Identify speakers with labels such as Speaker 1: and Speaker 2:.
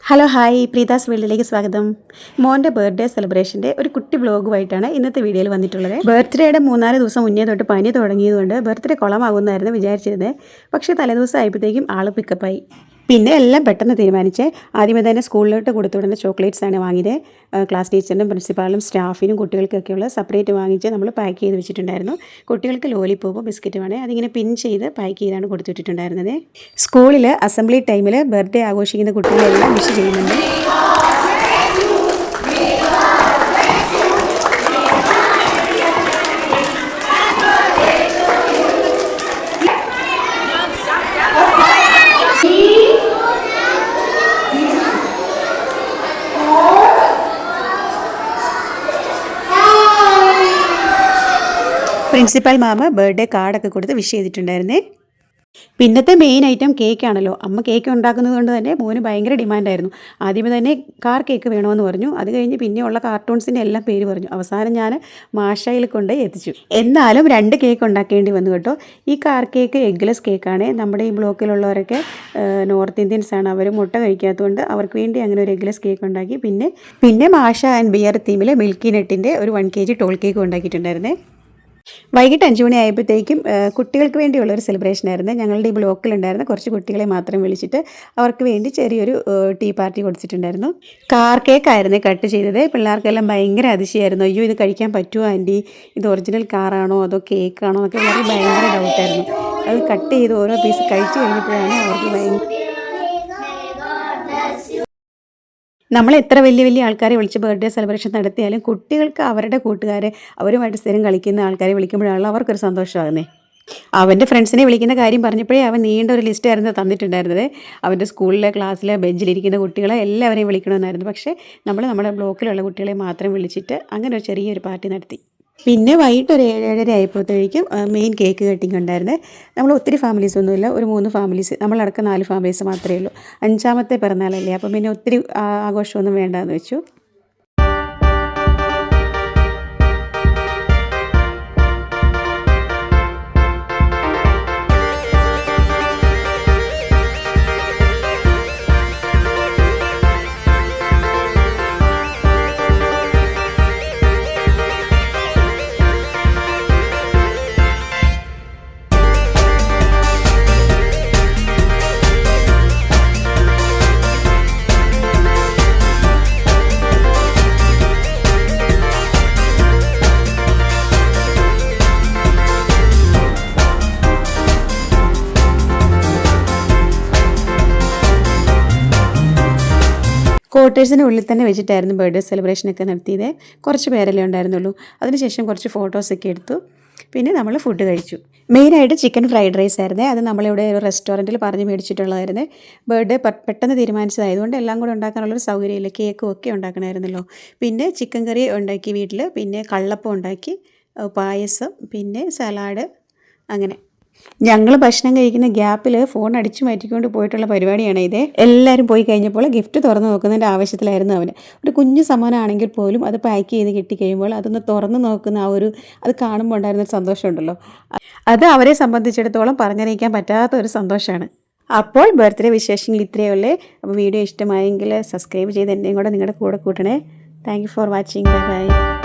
Speaker 1: Hello hi പ്രീതാസ് വേൾഡിലേക്ക് സ്വാഗതം. മോൻ്റെ ബർത്ത്ഡേ സെലിബ്രേഷൻ്റെ ഒരു കുട്ടി വ്ലോഗുമായിട്ടാണ് ഇന്നത്തെ വീഡിയോയിൽ വന്നിട്ടുള്ളത്. ബർത്ത്ഡേയുടെ 3-4 ദിവസം മുന്നേ തൊട്ട് പനി തുടങ്ങിയതുകൊണ്ട് ബർത്ത്ഡേ കുളമാകുമെന്നായിരുന്നു വിചാരിച്ചിരുന്നത്. പക്ഷേ തലേദിവസം ആയപ്പോഴത്തേക്കും ആൾ പിക്കപ്പായി. പിന്നെ എല്ലാം പെട്ടെന്ന് തീരുമാനിച്ച് ആദ്യമേ തന്നെ സ്കൂളിലോട്ട് കൊടുത്തുവിടുന്ന ചോക്ലേറ്റ്സാണ് വാങ്ങിയത്. ക്ലാസ് ടീച്ചറിനും പ്രിൻസിപ്പാളിനും സ്റ്റാഫിനും കുട്ടികൾക്കൊക്കെയുള്ള സെപ്പറേറ്റ് വാങ്ങിച്ച് നമ്മൾ പാക്ക് ചെയ്ത് വെച്ചിട്ടുണ്ടായിരുന്നു. കുട്ടികൾക്ക് ലോലിപ്പോപ്പും ബിസ്ക്കറ്റുമാണ് അതിങ്ങനെ പിൻ ചെയ്ത് പാക്ക് ചെയ്താണ് കൊടുത്തിട്ടുണ്ടായിരുന്നത്. സ്കൂളിൽ അസംബ്ലി ടൈമിൽ ബർത്ത്ഡേ ആഘോഷിക്കുന്ന കുട്ടികളെല്ലാം വിഷ് ചെയ്യുന്നുണ്ട്. പ്രിൻസിപ്പൽ മാമ ബർത്ത്ഡേ കാർഡൊക്കെ കൊടുത്ത് വിഷ് ചെയ്തിട്ടുണ്ടായിരുന്നേ. പിന്നത്തെ മെയിൻ ഐറ്റം കേക്കാണല്ലോ. അമ്മ കേക്ക് ഉണ്ടാക്കുന്നത് കൊണ്ട് തന്നെ മോന് ഭയങ്കര ഡിമാൻഡായിരുന്നു. ആദ്യമേ തന്നെ കാർ കേക്ക് വേണമെന്ന് പറഞ്ഞു. അത് കഴിഞ്ഞ് പിന്നെയുള്ള കാർട്ടൂൺസിൻ്റെ എല്ലാം പേര് പറഞ്ഞു. അവസാനം ഞാൻ മാഷയിൽ കൊണ്ട് എത്തിച്ചു. എന്നാലും 2 കേക്ക് ഉണ്ടാക്കേണ്ടി വന്നു കേട്ടോ. ഈ കാർ കേക്ക് എഗ്ലെസ് കേക്കാണ്. നമ്മുടെ ഈ ബ്ലോക്കിലുള്ളവരൊക്കെ നോർത്ത് ഇന്ത്യൻസാണ്. അവർ മുട്ട കഴിക്കാത്തതുകൊണ്ട് അവർക്ക് വേണ്ടി അങ്ങനെ ഒരു എഗ്ലെസ് കേക്ക് ഉണ്ടാക്കി. പിന്നെ മാഷ ആൻഡ് ബിയർ തീമിൽ മിൽക്കി നട്ടിൻ്റെ ഒരു 1 kg ടോൾ കേക്ക് ഉണ്ടാക്കിയിട്ടുണ്ടായിരുന്നേ. വൈകിട്ട് 5 മണി ആയപ്പോഴത്തേക്കും കുട്ടികൾക്ക് വേണ്ടിയുള്ളൊരു സെലിബ്രേഷനായിരുന്നു. ഞങ്ങളുടെ ഈ ബ്ലോക്കിലുണ്ടായിരുന്ന കുറച്ച് കുട്ടികളെ മാത്രം വിളിച്ചിട്ട് അവർക്ക് വേണ്ടി ചെറിയൊരു ടീ പാർട്ടി കൊടുത്തിട്ടുണ്ടായിരുന്നു. കാർ കേക്കായിരുന്നു കട്ട് ചെയ്തത്. പിള്ളേർക്കെല്ലാം ഭയങ്കര അതിശയമായിരുന്നു. അയ്യോ ഇത് കഴിക്കാൻ പറ്റുമോ ആൻറ്റി, ഇത് ഒറിജിനൽ കാറാണോ അതോ കേക്കാണോ എന്നൊക്കെ അവർക്ക് ഭയങ്കര ഡൗട്ടായിരുന്നു. അത് കട്ട് ചെയ്ത് ഓരോ പീസ് കഴിച്ച് കഴിഞ്ഞപ്പോഴാണ് അവർക്ക് നമ്മൾ എത്ര വലിയ ആൾക്കാരെ വിളിച്ച് ബർത്ത്ഡേ സെലിബ്രേഷൻ നടത്തിയാലും കുട്ടികൾക്ക് അവരുടെ കൂട്ടുകാരെ അവരുമായിട്ട് സ്ഥിരം കളിക്കുന്ന ആൾക്കാരെ വിളിക്കുമ്പോഴാണല്ലോ അവർക്കൊരു സന്തോഷമാകുന്നത്. അവൻ്റെ ഫ്രണ്ട്സിനെ വിളിക്കുന്ന കാര്യം പറഞ്ഞപ്പോഴേ അവൻ നീണ്ട ഒരു ലിസ്റ്റായിരുന്നു തന്നിട്ടുണ്ടായിരുന്നത്. അവൻ്റെ സ്കൂളിലെ ക്ലാസ്സിലെ ബെഞ്ചിലിരിക്കുന്ന കുട്ടികളെ എല്ലാവരെയും വിളിക്കണമെന്നായിരുന്നു. പക്ഷേ നമ്മുടെ ബ്ലോക്കിലുള്ള കുട്ടികളെ മാത്രം വിളിച്ചിട്ട് അങ്ങനെ ഒരു ചെറിയൊരു പാർട്ടി നടത്തി. പിന്നെ വൈകിട്ട് ഒരു 7-7:30 ആയപ്പോഴത്തേക്കും മെയിൻ കേക്ക് കട്ടിങ് ഉണ്ടായിരുന്നത്. നമ്മൾ ഒത്തിരി ഫാമിലീസ് ഒന്നുമില്ല, ഒരു 3 ഫാമിലീസ്, നമ്മളടക്കം 4 ഫാമിലീസ് മാത്രമേ ഉള്ളൂ. 5ാമത്തെ പിറന്നാളല്ലേ, അപ്പം പിന്നെ ഒത്തിരി ആഘോഷമൊന്നും വേണ്ടെന്ന് വെച്ചു. ക്വാർട്ടേഴ്സിൻ്റെ ഉള്ളിൽ തന്നെ വെച്ചിട്ടായിരുന്നു ബർത്ത്ഡേ സെലിബ്രേഷനൊക്കെ നടത്തിയത്. കുറച്ച് പേരല്ലേ ഉണ്ടായിരുന്നുള്ളൂ. അതിനുശേഷം കുറച്ച് ഫോട്ടോസൊക്കെ എടുത്തു. പിന്നെ നമ്മൾ ഫുഡ് കഴിച്ചു. മെയിനായിട്ട് ചിക്കൻ ഫ്രൈഡ് റൈസ് ആയിരുന്നേ. അത് നമ്മളിവിടെ ഒരു റെസ്റ്റോറൻറ്റിൽ പറഞ്ഞ് മേടിച്ചിട്ടുള്ളതായിരുന്നു. ബർത്ത്ഡേ പെട്ടെന്ന് തീരുമാനിച്ചതായതുകൊണ്ട് എല്ലാം കൂടെ ഉണ്ടാക്കാനുള്ളൊരു സൗകര്യമില്ല. കേക്കും ഒക്കെ ഉണ്ടാക്കണമായിരുന്നല്ലോ. പിന്നെ ചിക്കൻ കറി ഉണ്ടാക്കി വീട്ടിൽ, പിന്നെ കള്ളപ്പം ഉണ്ടാക്കി, പായസം, പിന്നെ സലാഡ്, അങ്ങനെ. ഞങ്ങൾ ഭക്ഷണം കഴിക്കുന്ന ഗ്യാപ്പിൽ ഫോൺ അടിച്ചു മാറ്റിക്കൊണ്ട് പോയിട്ടുള്ള പരിപാടിയാണ് ഇത്. എല്ലാവരും പോയി കഴിഞ്ഞപ്പോൾ ഗിഫ്റ്റ് തുറന്ന് നോക്കുന്നതിൻ്റെ ആവശ്യത്തിലായിരുന്നു അവന്. ഒരു കുഞ്ഞു സമ്മാനമാണെങ്കിൽ പോലും അത് പാക്ക് ചെയ്ത് കിട്ടിക്കഴിയുമ്പോൾ അതൊന്ന് തുറന്ന് നോക്കുന്ന അത് കാണുമ്പോൾ ഉണ്ടായിരുന്നൊരു സന്തോഷമുണ്ടല്ലോ, അത് അവരെ സംബന്ധിച്ചിടത്തോളം പറഞ്ഞറിയിക്കാൻ പറ്റാത്ത ഒരു സന്തോഷമാണ്. അപ്പോൾ ബർത്ത്ഡേ വിശേഷങ്ങൾ ഇത്രയേ ഉള്ളേ. അപ്പോൾ വീഡിയോ ഇഷ്ടമായെങ്കിൽ സബ്സ്ക്രൈബ് ചെയ്ത് എന്നെയും കൂടെ നിങ്ങളുടെ കൂടെ കൂട്ടണേ. Thank you for watching. Bye by.